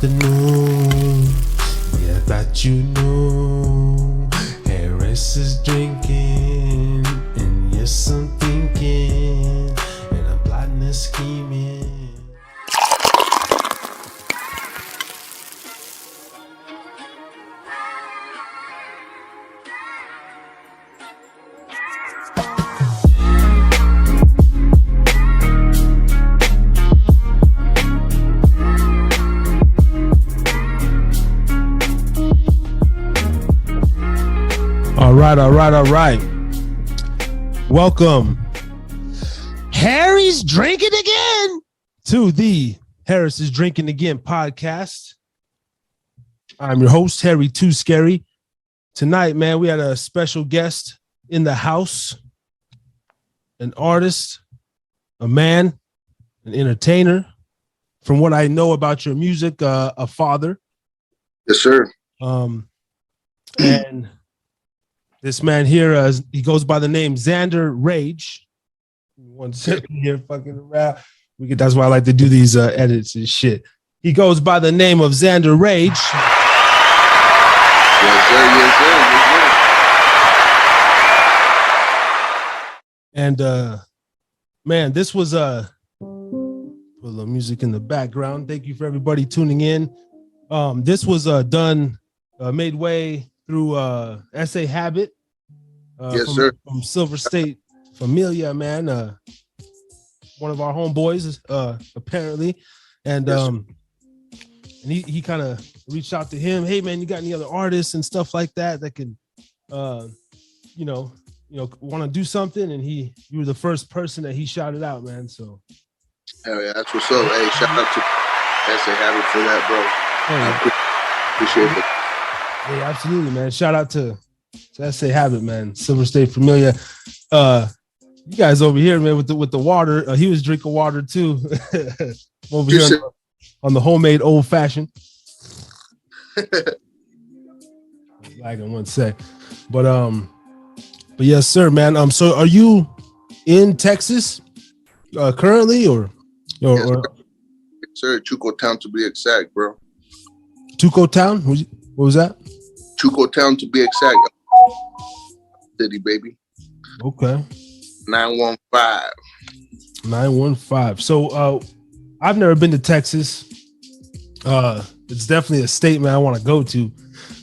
the news. Yeah, that you knew. Harris is drinking, and yes, I'm thinking, and I'm plotting and scheming. All right. Welcome. Harry's drinking again to the Harris is Drinking Again podcast. I'm your host, Harry Too Scary. Tonight, man, we had a special guest in the house, an artist, a man, an entertainer. From what I know about your music, a father. Yes, sir. And this man here, he goes by the name Xander Rage. 1 second here, fucking around. That's why I like to do these edits and shit. He goes by the name of Xander Rage. Yes, sir. Yes, sir. Yes, And sir. man, this was put a little music in the background. Thank you for everybody tuning in. This was done, made way through SA Habit. Yes, sir. From Silver State Familia, man. One of our homeboys, apparently. And Yes, and he kind of reached out to him. Hey, man, you got any other artists and stuff like that can, want to do something? And you were the first person that he shouted out, man. So. Hell yeah, that's what's up. Hey, shout out to SA Habit for that, bro. I appreciate it. Yeah, absolutely, man. Shout out to SA Habit, man. Silver State Familia. You guys over here, man, with the water. He was drinking water too. Over here on the homemade old fashioned. Lagging 1 sec. But yes, sir, man. So are you in Texas currently or Yes, sir. Chuco Town to be exact, bro. Tuco Town? What was that? Chuco Town to be exact. City, baby. Okay. 915. So I've never been to Texas. It's definitely a state, man, I want to go to.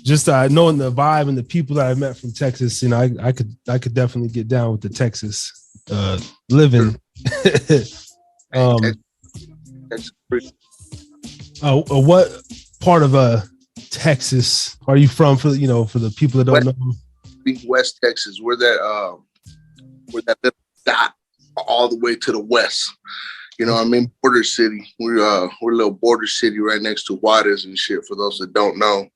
Just knowing the vibe and the people that I've met from Texas, I could definitely get down with the Texas living. What part of Texas are you from? For the people that don't know. West Texas. We're that little dot all the way to the west. You know what I mean? Border city. We're a little border city right next to Juarez and shit. For those that don't know,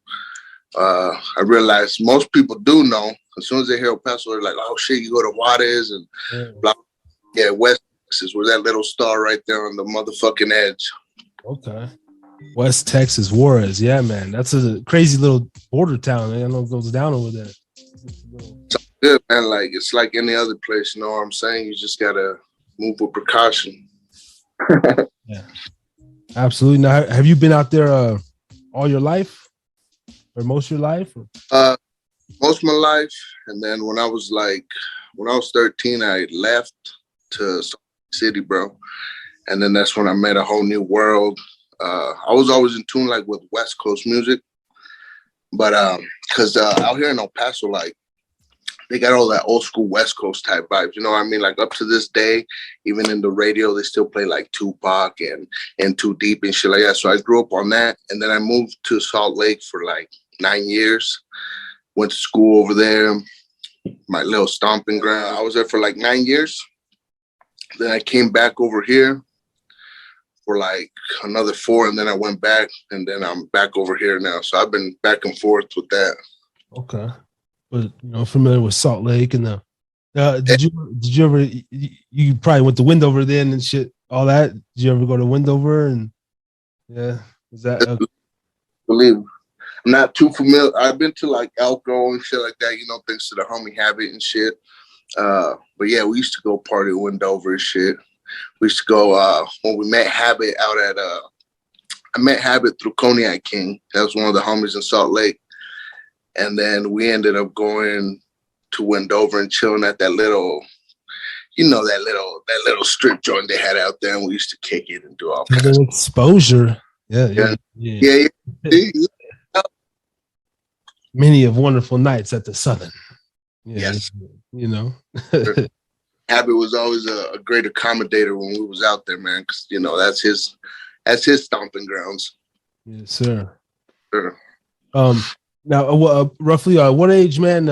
I realize most people do know. As soon as they hear El Paso, they're like, "Oh shit, you go to Juarez and blah." Yeah, West Texas. We're that little star right there on the motherfucking edge. Okay. West Texas, Juarez. Yeah, man. That's a crazy little border town. I don't know what goes down over there. It's good, man. Like, it's like any other place, you know what I'm saying? You just gotta move with precaution. Yeah. Absolutely. Now, have you been out there all your life? Or most of your life? Most of my life. And then when I was 13, I left to city, bro. And then that's when I met a whole new world. I was always in tune with West Coast music, but because out here in El Paso, they got all that old school West Coast type vibes. You know what I mean? Up to this day, even in the radio, they still play Tupac and Too Deep and shit like that. So I grew up on that, and then I moved to Salt Lake for 9 years. Went to school over there, my little stomping ground. I was there for 9 years. Then I came back over here for another 4, and then I went back, and then I'm back over here now. So I've been back and forth with that. Okay, but familiar with Salt Lake and did you ever? You probably went to Wendover then and shit, all that. Did you ever go to Wendover? And yeah, is that? Believe I'm not too familiar. I've been to Elko and shit like that. Thanks to the homie Habit and shit. But yeah, we used to go party in Wendover and shit. We used to go when we met Habit out at I met Habit through Cognac King. That was one of the homies in Salt Lake. And then we ended up going to Wendover and chilling at that little, that little strip joint they had out there, and we used to kick it and do all kinds of exposure. Yeah. Many of wonderful nights at the Southern. Yeah, yes. Habit was always a great accommodator when we was out there, man, because that's his stomping grounds. Yes, sir. Sure. Now, roughly, what age, man,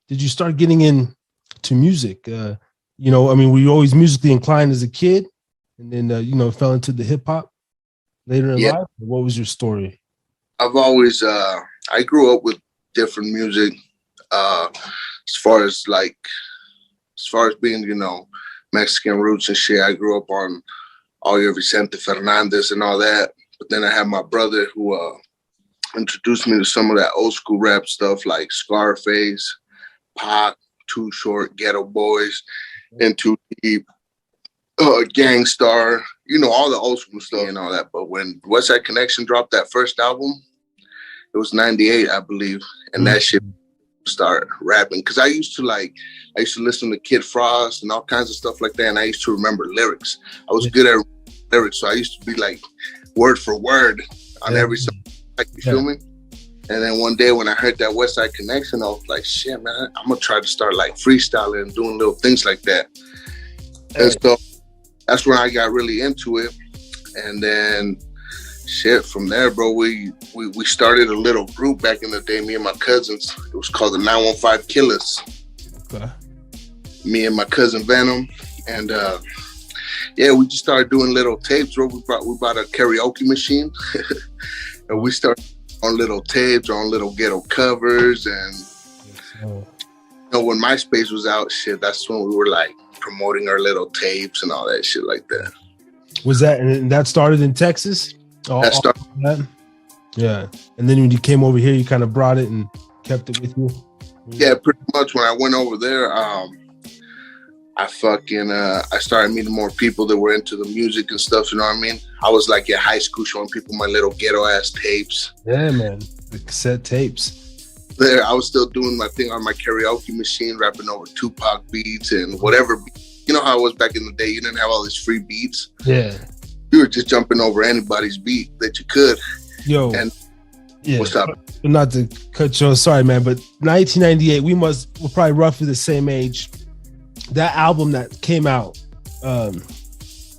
did you start getting into music? Were you always musically inclined as a kid, and then fell into the hip hop later in life? What was your story? I've always, I grew up with different music, as far as being, Mexican roots and shit. I grew up on all your Vicente Fernandez and all that. But then I had my brother who introduced me to some of that old school rap stuff like Scarface, Pac, Too Short, Ghetto Boys, into the Gangstar, all the old school stuff and all that. But when West Side Connection dropped that first album, it was 98, I believe. And that shit start rapping. Cause I used to listen to Kid Frost and all kinds of stuff like that. And I used to remember lyrics. I was good at lyrics. So I used to be like word for word on every song. You feel me? And then one day when I heard that West Side Connection, I was like, shit, man, I'm gonna try to start like freestyling and doing little things like that. And so that's when I got really into it. And then shit, from there, bro, we started a little group back in the day, me and my cousins. It was called the 915 Killers. Okay. Me and my cousin Venom. And we just started doing little tapes, bro. We bought a karaoke machine. And we started on little tapes, on little ghetto covers. And when MySpace was out, shit, that's when we were like promoting our little tapes and all that shit like that. Was that, and that started in Texas? That? Yeah. And then when you came over here, you kind of brought it and kept it with you? Yeah, pretty much. When I went over there, I started meeting more people that were into the music and stuff, you know what I mean? I was like in high school showing people my little ghetto ass tapes. Yeah, man. The cassette tapes. There, I was still doing my thing on my karaoke machine, rapping over Tupac beats and whatever. You know how it was back in the day? You didn't have all these free beats. Yeah. You were just jumping over anybody's beat that you could. Yo. And yeah. What's up? Not to cut you, sorry, man, but 1998, we're probably roughly the same age. That album that came out,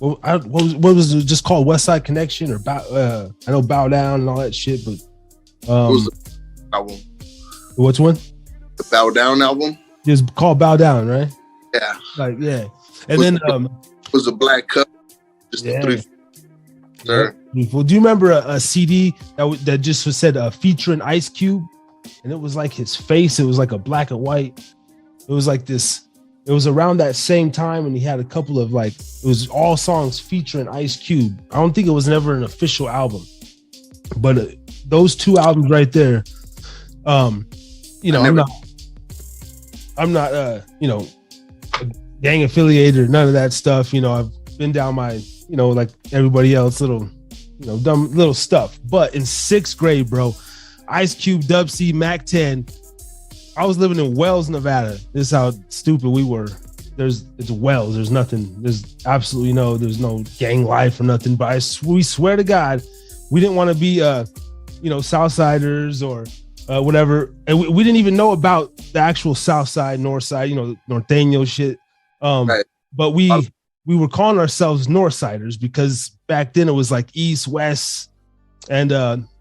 what was it just called? West Side Connection or I know Bow Down and all that shit, but what was the album? Which one? The Bow Down album. It was called Bow Down, right? Yeah. And then it was a black cup. Just the three. Sure. Well, do you remember a CD that just said featuring Ice Cube, and it was like his face? It was like a black and white. It was like this. It was around that same time, and he had a couple of it was all songs featuring Ice Cube. I don't think it was never an official album, but those two albums right there. I'm not gang affiliated or none of that stuff. I've been down my like everybody else, little dumb little stuff. But in 6th grade, bro, Ice Cube, Dub C, Mac 10. I was living in Wells, Nevada. This is how stupid we were. It's Wells. There's nothing. There's absolutely there's no gang life or nothing. But we swear to God, we didn't want to be Southsiders or whatever. And we didn't even know about the actual South Side, North Side, Norteño shit. Right. But we were calling ourselves Northsiders because back then it was like East, West, and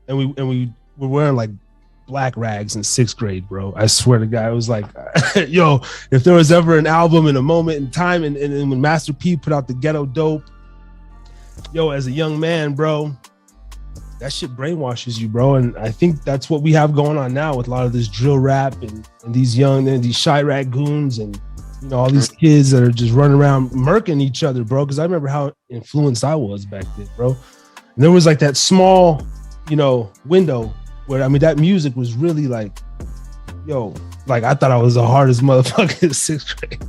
we were wearing like black rags in 6th grade, bro. I swear to God, it was like, yo, if there was ever an album in a moment in time, and when Master P put out the Ghetto Dope, yo, as a young man, bro, that shit brainwashes you, bro. And I think that's what we have going on now with a lot of this drill rap and these these Chirac goons and all these kids that are just running around murking each other, bro. Because I remember how influenced I was back then, bro. And there was like that small, window where that music was really like, yo, like I thought I was the hardest motherfucker in 6th grade.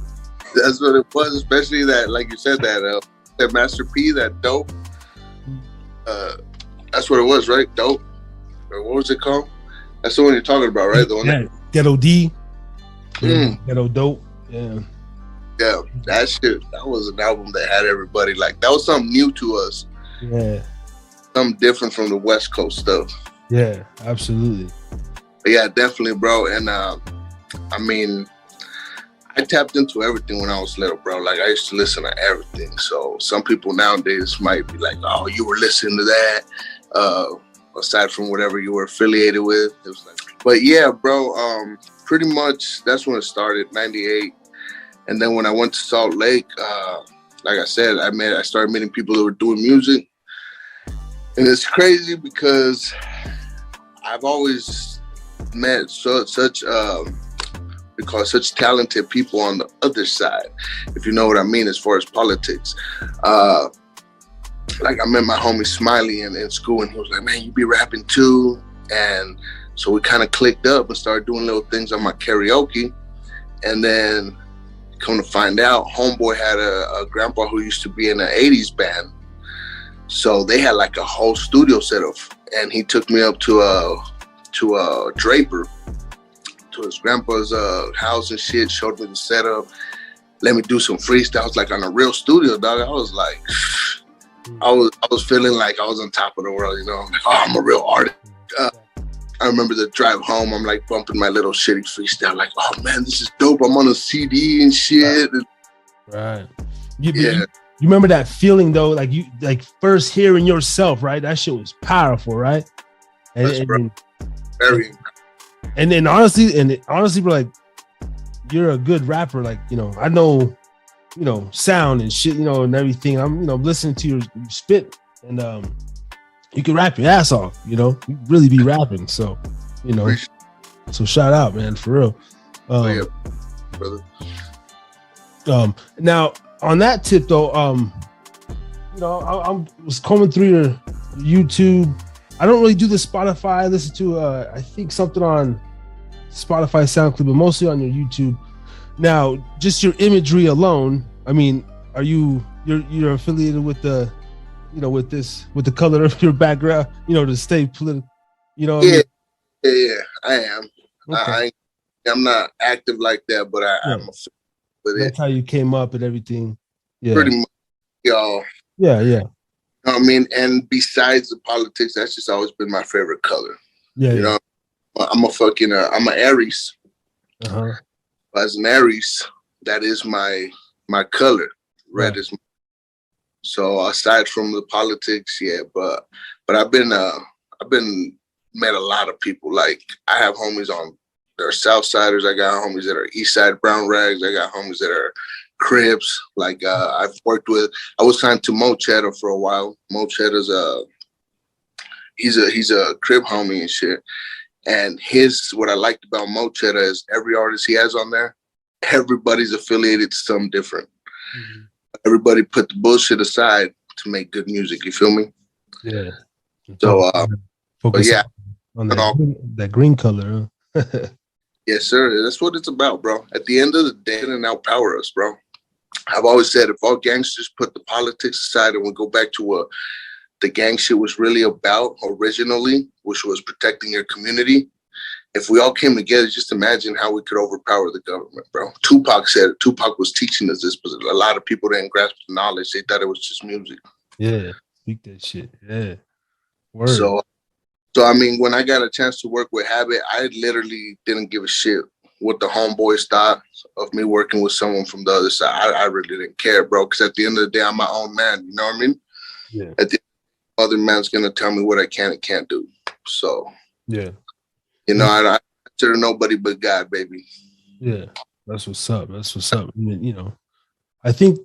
That's what it was, especially that, like you said, that Master P, that dope. That's That's what it was, right? Dope. Or what was it called? That's the one you're talking about, right? The one that Ghetto D. Mm. Ghetto Dope. Yeah. Yeah, that shit. That was an album that had everybody like. That was something new to us. Yeah. Something different from the West Coast stuff. Yeah, absolutely. But yeah, definitely, bro. And I mean, I tapped into everything when I was little, bro. Like I used to listen to everything. So some people nowadays might be like, "Oh, you were listening to that," aside from whatever you were affiliated with. It was like, but yeah, bro. Pretty much that's when it started, '98. And then when I went to Salt Lake, like I said, I started meeting people that were doing music, and it's crazy because I've always met such talented people on the other side, if you know what I mean, as far as politics. Like I met my homie Smiley in school, and he was like, "Man, you be rapping too?" And so we kind of clicked up and started doing little things on my karaoke, and then. Come to find out, homeboy had a grandpa who used to be in an 80s band. So they had like a whole studio set up, and he took me up to a Draper, to his grandpa's house and shit, showed me the setup, let me do some freestyles like on a real studio, dog. I was like, I was feeling like I was on top of the world, you know. I'm like, oh, I'm a real artist. I remember the drive home, I'm like bumping my little shitty freestyle, like, oh man, this is dope. I'm on a CD and shit. Right. You remember that feeling though, like you first hearing yourself, right? That shit was powerful, right? And very. And then honestly, bro, like you're a good rapper. Like, you know, I know, you know, sound and shit, you know, and everything. I'm, you know, listening to your spit, and you can rap your ass off, you know, you really be rapping. So, you know, so shout out, man, for real. Yeah, brother. Now on that tip though, you know, I was combing through your YouTube. I don't really do the Spotify. I listen to, I think something on Spotify, SoundCloud, but mostly on your YouTube. Now, just your imagery alone. I mean, you're affiliated with the, you know, with the color of your background, you know, to stay political, you know? Yeah, I am. Okay. I'm not active like that, but I'm with That's how you came up and everything. Yeah. Pretty much, y'all. Yeah. You know what I mean? And besides the politics, that's just always been my favorite color. Yeah. You know, I'm I'm an Aries. Uh-huh. As an Aries, that is my color. Red is. So aside from the politics, yeah, but I've been met a lot of people. Like I have homies on, they're South Siders. I got homies that are East Side Brown Rags. I got homies that are Crips. Like I was signed to Mo Cheddar for a while. Mo Cheddar's he's a Crip homie and shit. And what I liked about Mo Cheddar is every artist he has on there, everybody's affiliated to something different. Mm-hmm. Everybody put the bullshit aside to make good music. You feel me? Yeah. So, focus yeah, on that green color. Huh? Yes, sir. That's what it's about, bro. At the end of the day, and outpower us, bro. I've always said if all gangsters put the politics aside and we go back to what the gang shit was really about originally, which was protecting your community. If we all came together, just imagine how we could overpower the government, bro. Tupac said it. Tupac was teaching us this, but a lot of people didn't grasp the knowledge. They thought it was just music. Yeah, speak that shit. Yeah. Word. So I mean, when I got a chance to work with Habit, I literally didn't give a shit what the homeboys thought of me working with someone from the other side. I really didn't care, bro, because at the end of the day, I'm my own man. You know what I mean? Yeah. At the other man's going to tell me what I can and can't do. So, yeah. You know, I consider nobody but God, baby. Yeah, that's what's up. That's what's up. I mean, you know, I think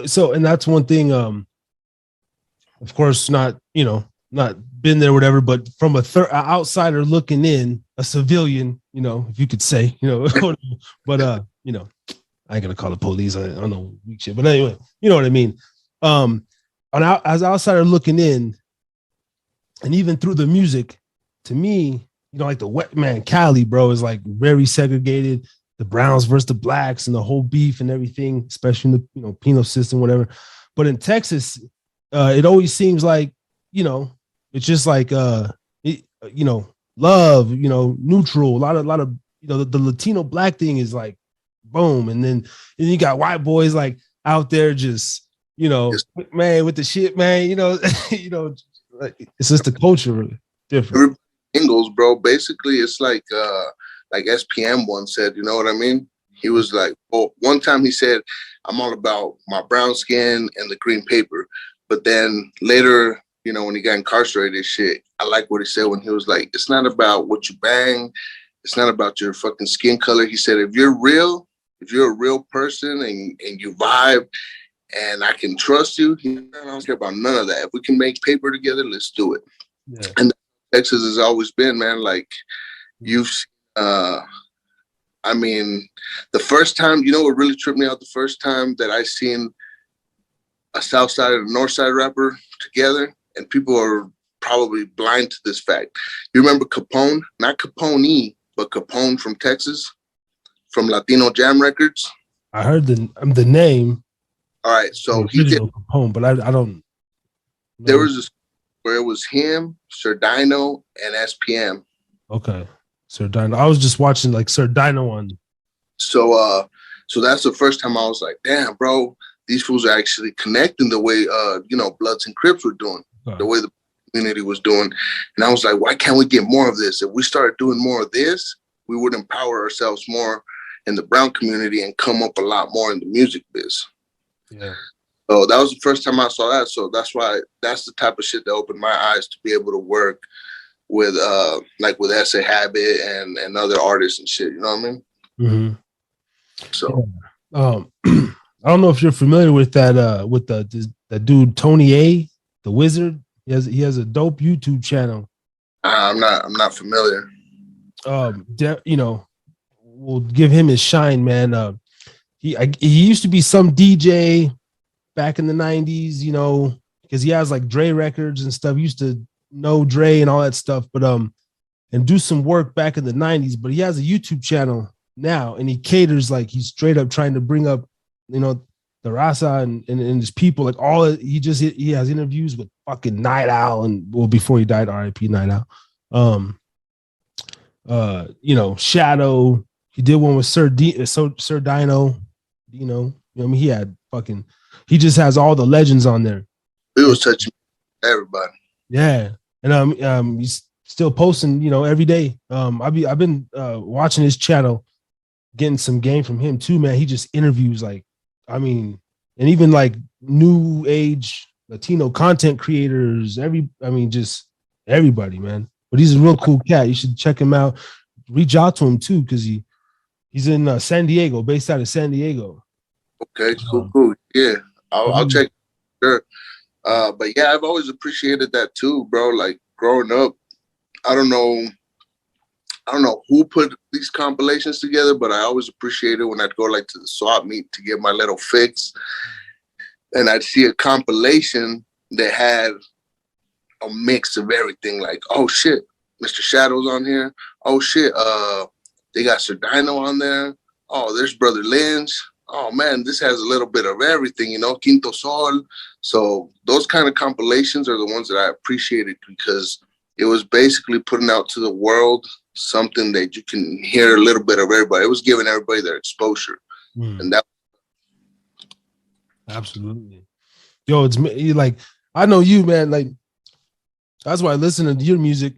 so, and that's one thing. Of course, not been there, whatever. But from an outsider looking in, a civilian, you know, if you could say, you know, but you know, I ain't gonna call the police. I don't know weak shit, but anyway, you know what I mean. As an outsider looking in, and even through the music, to me, you know, like the Wet Man Cali, bro, is like very segregated. The Browns versus the Blacks and the whole beef and everything, especially in the, you know, penal system, whatever. But in Texas, it always seems like, you know, it's just like you know, love, you know, neutral. A lot of you know, the Latino black thing is like boom, and then you got white boys like out there just, you know, man, with the shit, man, you know, you know, like, it's just the culture really different. Ingles, bro. Basically, it's like SPM once said, you know what I mean? He was like, well, one time he said, I'm all about my brown skin and the green paper. But then later, you know, when he got incarcerated, shit, I like what he said when he was like, it's not about what you bang. It's not about your fucking skin color. He said, if you're a real person and you vibe and I can trust you, I don't care about none of that. If we can make paper together, let's do it. Yeah. And Texas has always been, man, like you've, I mean, the first time, you know what really tripped me out the first time that I seen a South Side and a North Side rapper together, and people are probably blind to this fact. You remember Capone? Not Capone, but Capone from Texas, from Latino Jam Records? I heard the name. All right, so he did Capone, but I don't know. There was this where it was him, Sir Dino, and SPM. Okay. Sir Dino. I was just watching like Sir Dino on. So that's the first time I was like, damn, bro, these fools are actually connecting the way you know, Bloods and Crips were doing, the way the community was doing. And I was like, why can't we get more of this? If we started doing more of this, we would empower ourselves more in the brown community and come up a lot more in the music biz. Yeah. So that was the first time I saw that. So that's the type of shit that opened my eyes to be able to work with like with S.A. Habit and other artists and shit. You know what I mean? Mm-hmm. So I don't know if you're familiar with that with that dude Tony A, the Wizard. He has a dope YouTube channel. I'm not familiar. You know, we'll give him his shine, man. He used to be some DJ back in the 90s, you know, because he has like Dre records and stuff. He used to know Dre and all that stuff, but and do some work back in the 90s. But he has a YouTube channel now, and he caters, like he's straight up trying to bring up, you know, the Raza and his people, like all. He has interviews with fucking Night Owl, and well, before he died, R.I.P. Night Owl. You know, Shadow. He did one with Sir Dino. You know, I mean, he just has all the legends on there. He was touching everybody. Yeah, and he's still posting, you know, every day. I've been watching his channel, getting some game from him too, man. He just interviews like, I mean, and even like new age Latino content creators. Just everybody, man. But he's a real cool cat. You should check him out. Reach out to him too, because he's in San Diego, based out of San Diego. Okay, cool. Yeah, I'll check. Sure. But yeah, I've always appreciated that too, bro. Like growing up, I don't know who put these compilations together, but I always appreciated when I'd go like to the swap meet to get my little fix, and I'd see a compilation that had a mix of everything. Like, oh shit, Mr. Shadow's on here. Oh shit, they got Sir Dino on there. Oh, there's Brother Lynch. Oh man, this has a little bit of everything, you know, Quinto Sol. So those kind of compilations are the ones that I appreciated, because it was basically putting out to the world something that you can hear a little bit of everybody. It was giving everybody their exposure. And that. Absolutely. Yo, it's like, I know you, man. Like, that's why I listen to your music.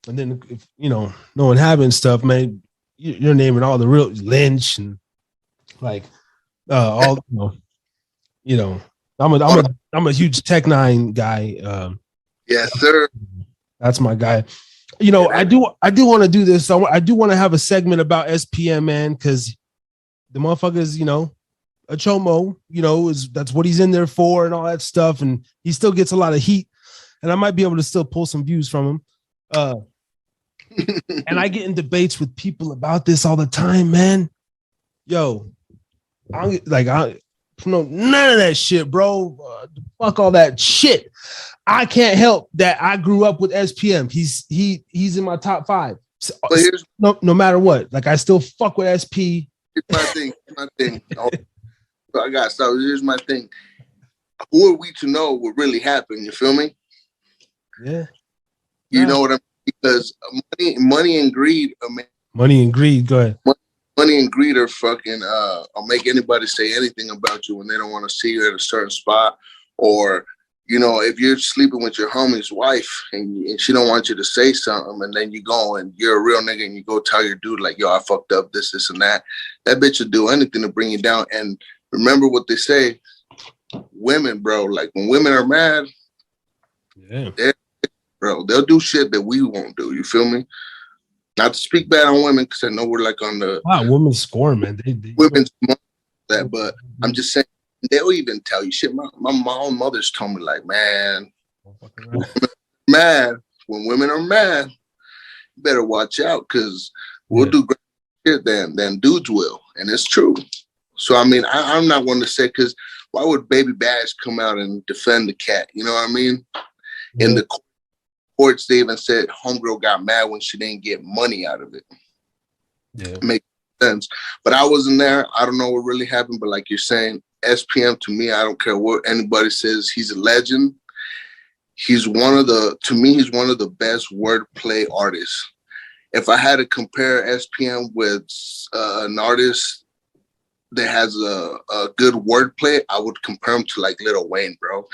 And then, if, you know, no one having stuff, man, you're naming all the real Lynch and like, all, you know, I'm a huge Tech Nine guy. Yes, sir. That's my guy. You know, I do want to do this. I do want to have a segment about SPM, man, because the motherfuckers, you know, a chomo, you know, that's what he's in there for and all that stuff. And he still gets a lot of heat, and I might be able to still pull some views from him. And I get in debates with people about this all the time, man. Yo, I don't know none of that shit, bro. Fuck all that shit. I can't help that I grew up with SPM. He's in my top 5. So, no matter what, like I still fuck with SP. Here's my thing. I got so here's my thing. Who are we to know what really happened? You feel me? Yeah. You know what I mean? Because money and greed. Money and greed. Go ahead. Money and greed are fucking. I'll make anybody say anything about you when they don't want to see you at a certain spot, or if you're sleeping with your homie's wife and she don't want you to say something, and then you go and you're a real nigga and you go tell your dude like, yo, I fucked up this and that. That bitch will do anything to bring you down. And remember what they say, women, bro. Like when women are mad, bro, they'll do shit that we won't do. You feel me? Not to speak bad on women because I know we're like on the women score, man. They women's that, but I'm just saying. They'll even tell you shit. My mother's told me like, man, when women are mad, you better watch out because we'll do great shit than dudes will, and it's true. So I mean, I'm not one to say because why would Baby Bash come out and defend the cat? You know what I mean? Yeah. In the courts, they even said homegirl got mad when she didn't get money out of it. Yeah, makes sense. But I wasn't there. I don't know what really happened. But like you're saying. SPM to me, I don't care what anybody says. He's a legend. He's one of the best wordplay artists. If I had to compare SPM with an artist that has a good wordplay, I would compare him to like Lil Wayne, bro.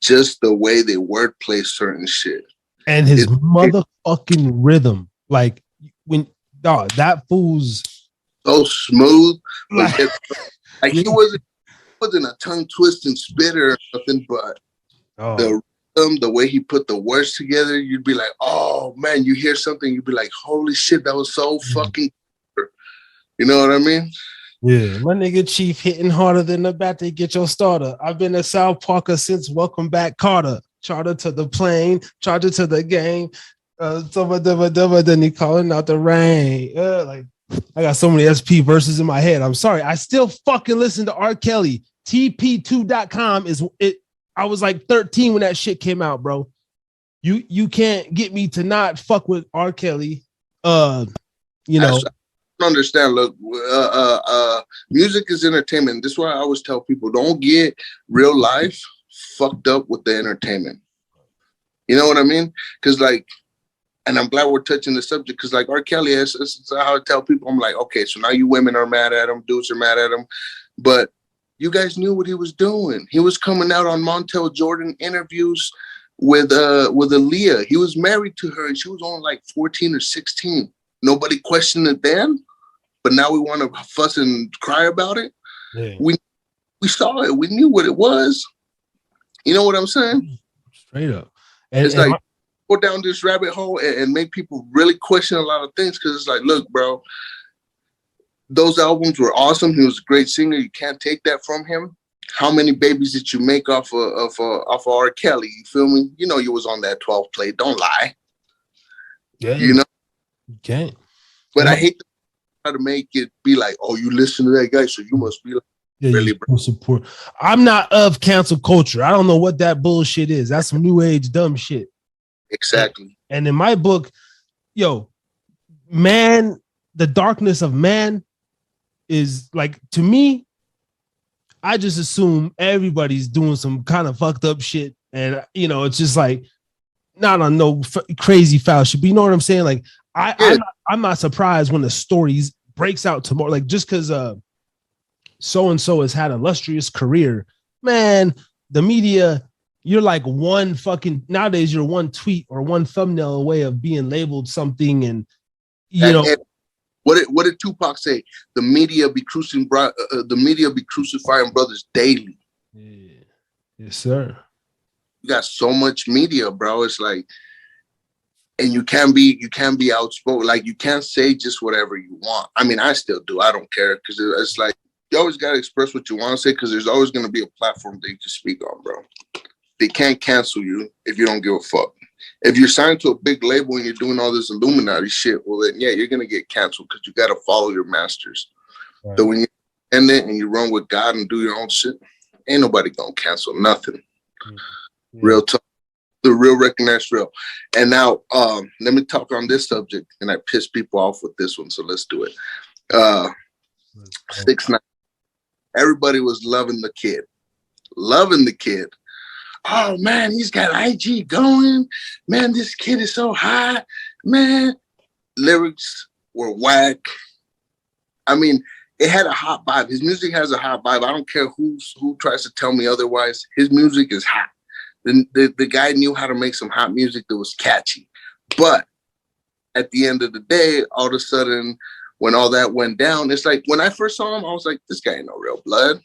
Just the way they wordplay certain shit. And his motherfucking rhythm. Like when that fool's so smooth. Like he wasn't a tongue twisting spitter or nothing, but the rhythm, the way he put the words together, you'd be like, oh man, you hear something, you'd be like, holy shit, that was so fucking you know what I mean? Yeah, my nigga Chief hitting harder than the bat to get your starter. I've been a South Parker since Welcome Back Carter. Charter to the plane, charger to the game. Then he calling out the rain. Like I got so many SP verses in my head. I'm sorry. I still fucking listen to R. Kelly. TP2.com is it. I was like 13 when that shit came out, bro. You can't get me to not fuck with R. Kelly. I don't understand. Look, music is entertainment. This is why I always tell people don't get real life fucked up with the entertainment. You know what I mean? Because like, and I'm glad we're touching the subject because like R. Kelly, that's how I tell people. I'm like, okay, so now you women are mad at him, dudes are mad at him, but you guys knew what he was doing. He was coming out on Montel Jordan interviews with Aaliyah. He was married to her and she was only like 14 or 16. Nobody questioned it then, but now we want to fuss and cry about it. Yeah. We saw it. We knew what it was. You know what I'm saying? Straight up. It's like go down this rabbit hole and make people really question a lot of things because it's like, look, bro, those albums were awesome. He was a great singer. You can't take that from him. How many babies did you make off of R. Kelly? You feel me? You know you was on that 12 play. Don't lie. Yeah, you know you can't. But I hate to try to make it be like, oh, you listen to that guy, so you must be like, really, bro. Support. I'm not of cancel culture. I don't know what that bullshit is. That's some new age dumb shit. Exactly. And in my book, man, the darkness of man is like, to me, I just assume everybody's doing some kind of fucked up shit. And, it's just like, not on no crazy foul shit, but you know what I'm saying? Like, I'm not surprised when the stories breaks out tomorrow. Like, just because so-and-so has had an illustrious career, man, the media, you're like nowadays you're one tweet or one thumbnail away of being labeled something. And, what did Tupac say? The media be crucifying brothers daily. Yeah. Yes, sir. You got so much media, bro. It's like, and you can't be outspoken. Like you can't say just whatever you want. I mean, I still do. I don't care because it's like you always got to express what you want to say because there's always going to be a platform that you can speak on, bro. They can't cancel you if you don't give a fuck. If you're signed to a big label and you're doing all this Illuminati shit, well then, yeah, you're going to get canceled because you got to follow your masters. Right. So when you end it and you run with God and do your own shit, ain't nobody going to cancel nothing. Yeah. Real talk. The real recognize real. And now, let me talk on this subject. And I piss people off with this one, so let's do it. 6ix9ine. Everybody was loving the kid. oh man, he's got IG going. Man, this kid is so hot. Man, lyrics were whack. I mean, it had a hot vibe. His music has a hot vibe. I don't care who tries to tell me otherwise. His music is hot. The guy knew how to make some hot music that was catchy. But at the end of the day, all of a sudden, when all that went down, it's like when I first saw him, I was like, this guy ain't no real blood.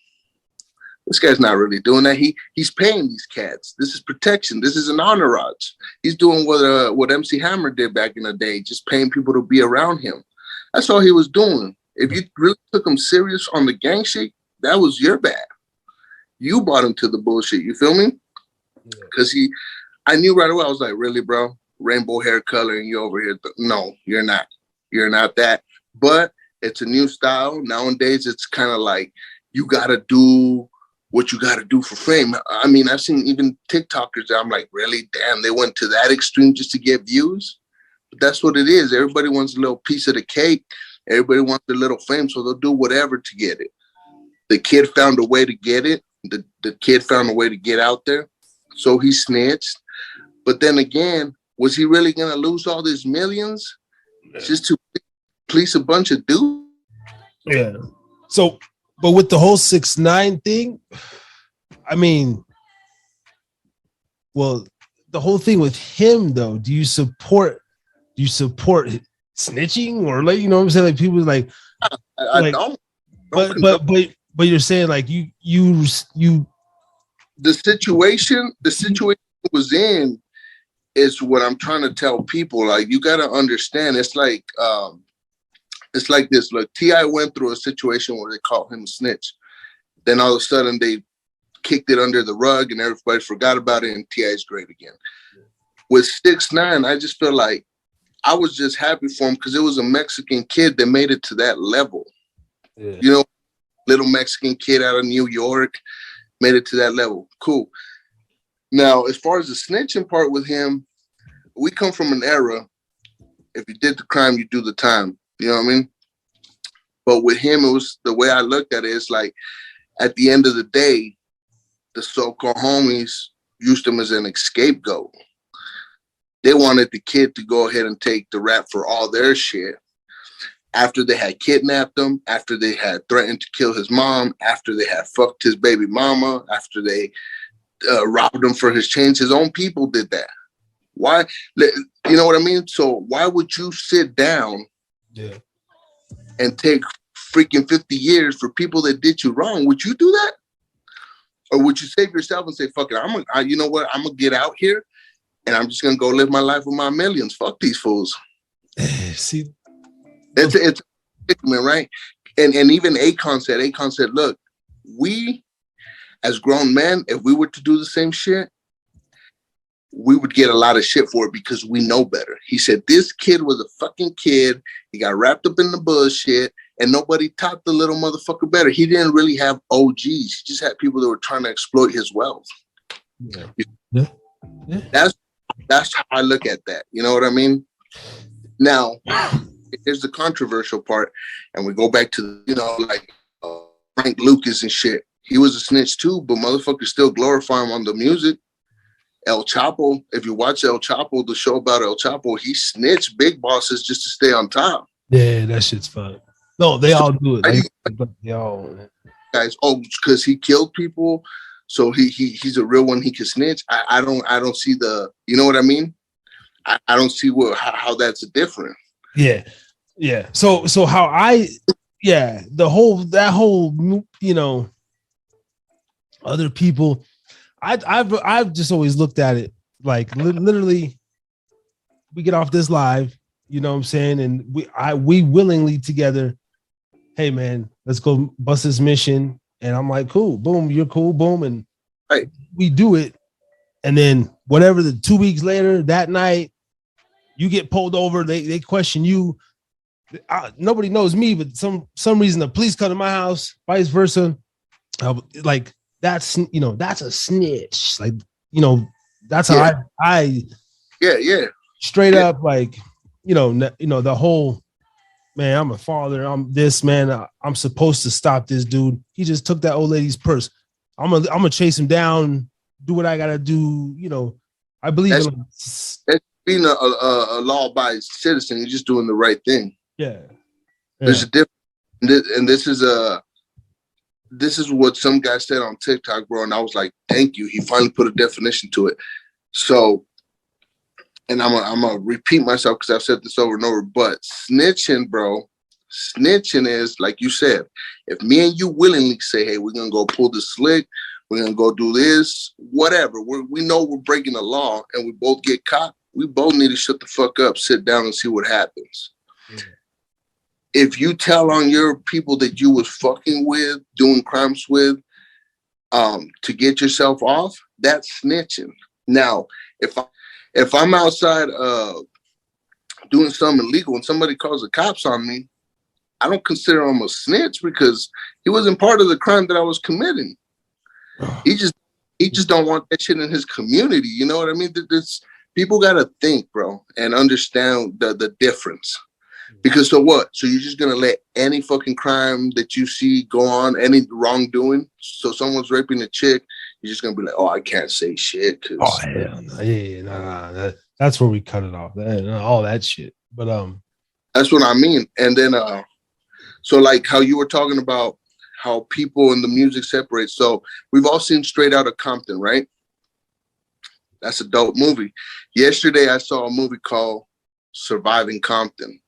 This guy's not really doing that. He's paying these cats. This is protection. This is an entourage. He's doing what MC Hammer did back in the day, just paying people to be around him. That's all he was doing. If you really took him serious on the gang shit, that was your bad. You brought him to the bullshit. You feel me? Because I knew right away. I was like, really, bro? Rainbow hair color and you over here? No, you're not. You're not that. But it's a new style. Nowadays, it's kind of like you got to do what you got to do for fame. I mean, I've seen even TikTokers that I'm like, really? Damn, they went to that extreme just to get views? But that's what it is. Everybody wants a little piece of the cake. Everybody wants a little fame, so they'll do whatever to get it. The kid found a way to get it. The kid found a way to get out there. So he snitched. But then again, was he really going to lose all these millions just to please a bunch of dudes? Yeah. So, but with the whole 6ix9ine thing, I mean, well, the whole thing with him though, do you support snitching or like, you know what I'm saying? Like people like, I don't. But you're saying like you the situation was in is what I'm trying to tell people. Like you got to understand. It's like this. Look, T.I. went through a situation where they called him a snitch. Then all of a sudden they kicked it under the rug and everybody forgot about it and T.I.'s great again. With 6ix9ine, I just feel like I was just happy for him because it was a Mexican kid that made it to that level. Yeah. You know, little Mexican kid out of New York made it to that level. Cool. Now, as far as the snitching part with him, we come from an era, if you did the crime, you do the time. You know what I mean? But with him, it was the way I looked at it. It's like at the end of the day, the so-called homies used him as an scapegoat. They wanted the kid to go ahead and take the rap for all their shit. After they had kidnapped him, after they had threatened to kill his mom, after they had fucked his baby mama, after they robbed him for his chains, his own people did that. Why? You know what I mean? So why would you sit down and take freaking 50 years for people that did you wrong? Would you do that? Or would you save yourself and say, fuck it, you know what? I'm going to get out here and I'm just going to go live my life with my millions. Fuck these fools. See, it's a predicament, right? And even Akon said, look, we as grown men, if we were to do the same shit, we would get a lot of shit for it because we know better. He said, this kid was a fucking kid. He got wrapped up in the bullshit and nobody taught the little motherfucker better. He didn't really have OGs. He just had people that were trying to exploit his wealth. Yeah. That's how I look at that. You know what I mean? Now, here's the controversial part. And we go back to, like Frank Lucas and shit. He was a snitch too, but motherfuckers still glorify him on the music. El Chapo, if you watch El Chapo, the show about El Chapo, he snitched big bosses just to stay on top. Yeah, that shit's fun. No, they all do it. They all guys. Oh, because he killed people, so he's a real one. He can snitch. I don't see the. You know what I mean? I don't see how that's different. Yeah. So how that whole other people. I've just always looked at it like literally we get off this live, you know what I'm saying? And we willingly together, hey man, let's go bust this mission. And I'm like, cool, boom, you're cool, boom. And right. We do it. And then whatever the 2 weeks later, that night, you get pulled over, they question you. Nobody knows me, but some reason the police come to my house, vice versa. Like that's a snitch. Like, that's how I straight up, like, the whole, man, I'm a father. I'm this, man. I'm supposed to stop this dude. He just took that old lady's purse. I'm gonna chase him down do what I gotta do. I believe that's being a law-abiding citizen. You're just doing the right thing. Yeah. There's a difference, and this is what some guy said on TikTok, bro. And I was like, thank you. He finally put a definition to it. So, and I'm gonna repeat myself because I've said this over and over. But snitching, bro, snitching is like you said. If me and you willingly say, hey, we're gonna go pull the slick, we're gonna go do this, whatever. We know we're breaking the law, and we both get caught. We both need to shut the fuck up, sit down, and see what happens. Mm-hmm. If you tell on your people that you was fucking with, doing crimes with, to get yourself off, that's snitching. Now, if I'm outside doing something illegal and somebody calls the cops on me, I don't consider him a snitch because he wasn't part of the crime that I was committing. He just don't want that shit in his community. You know what I mean? People gotta think, bro, and understand the difference. Because so what? So you're just gonna let any fucking crime that you see go on, any wrongdoing? So someone's raping a chick, you're just gonna be like, oh, I can't say shit. Oh hell no. Yeah. That's where we cut it off. All that shit. But that's what I mean. And then so like how you were talking about how people in the music separate. So we've all seen Straight Outta Compton, right? That's a dope movie. Yesterday I saw a movie called Surviving Compton.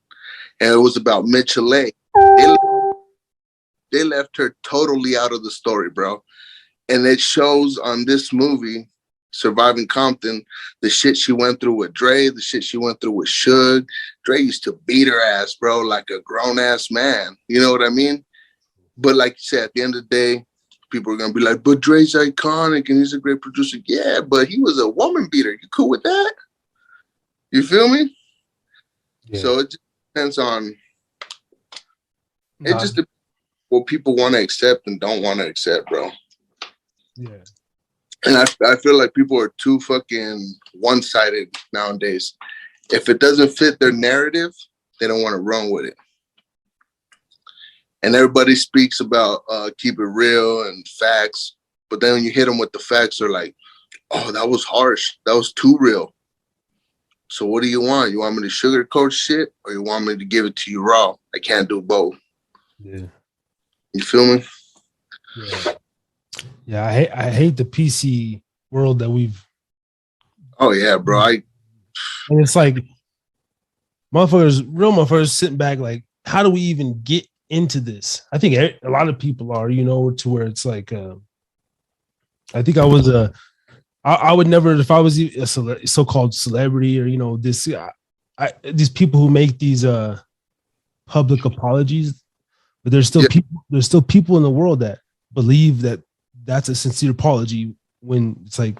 And it was about Mitchell A. They left her totally out of the story, bro. And it shows on this movie, Surviving Compton, the shit she went through with Dre, the shit she went through with Suge. Dre used to beat her ass, bro, like a grown-ass man. You know what I mean? But like you said, at the end of the day, people are going to be like, but Dre's iconic and he's a great producer. Yeah, but he was a woman beater. You cool with that? You feel me? Yeah. So it just depends on it. Just depends what people want to accept and don't want to accept, bro. Yeah. And I feel like people are too fucking one-sided nowadays. If it doesn't fit their narrative, they don't want to run with it. And everybody speaks about keep it real and facts, but then when you hit them with the facts, they're like, oh, that was harsh. That was too real. So what do you want? You want me to sugarcoat shit or you want me to give it to you raw? I can't do both. Yeah. You feel me? Yeah. Yeah, I hate the PC world that we've. Oh yeah, bro. And it's like real motherfuckers sitting back like, how do we even get into this? I think a lot of people are, to where it's like, I think I would never, if I was a so-called celebrity or, these people who make these public apologies, but there's still people in the world that believe that that's a sincere apology when it's like,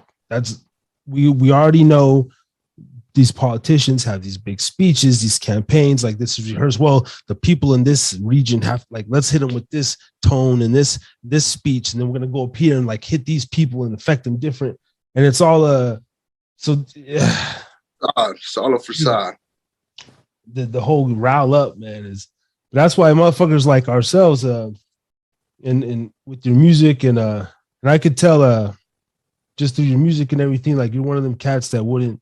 we already know these politicians have these big speeches, these campaigns, like this is rehearsed. Well, the people in this region have let's hit them with this tone and this speech. And then we're going to go up here and hit these people and affect them different. And it's all it's all a facade. The whole rile up, man, that's why motherfuckers like ourselves, and with your music and I could tell just through your music and everything, like you're one of them cats that wouldn't,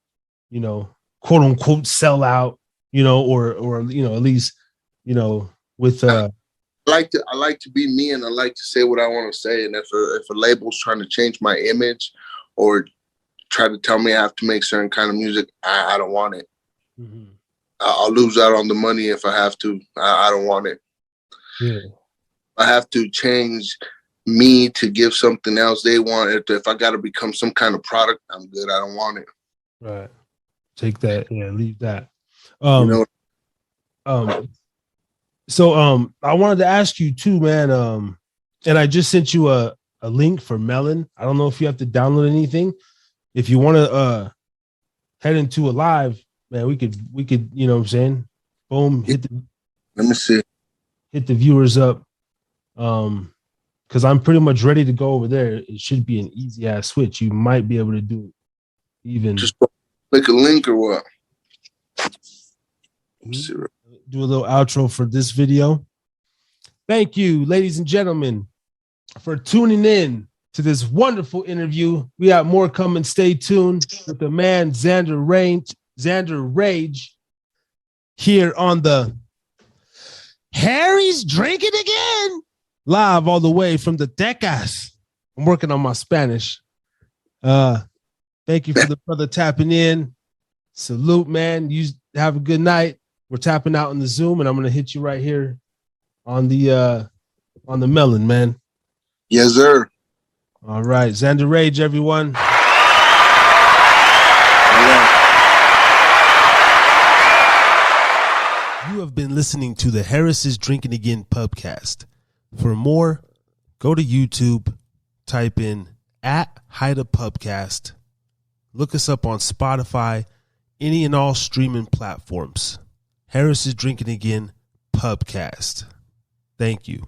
quote unquote sell out, or at least, with I like to be me and I like to say what I want to say. And if a label's trying to change my image or try to tell me I have to make certain kind of music, I don't want it. Mm-hmm. I'll lose out on the money if I have to. I don't want it. Yeah. I have to change me to give something else they want. If I got to become some kind of product, I'm good. I don't want it. Right. Take that. Yeah. Leave that. So I wanted to ask you too, man. And I just sent you a link for Melon. I don't know if you have to download anything. If you want to head into a live, man, we could, you know what I'm saying? Boom. Let me see. Hit the viewers up. Because I'm pretty much ready to go over there. It should be an easy ass switch. You might be able to do it. Even just click a link or what? Do a little outro for this video. Thank you, ladies and gentlemen, for tuning in to this wonderful interview. We got more coming. Stay tuned with the man Xander Rage here on the Harry's Drinking Again, live all the way from the Decas. I'm working on my Spanish. Thank you for the brother tapping in. Salute, man. You have a good night. We're tapping out on the Zoom, and I'm gonna hit you right here on the melon, man. Yes, sir. All right, Xander Rage, everyone. You have been listening to the Harris's Drinking Again pubcast. For more, go to YouTube, type in @HideaPubcast. Look us up on Spotify, any and all streaming platforms. Harris's Drinking Again pubcast. Thank you.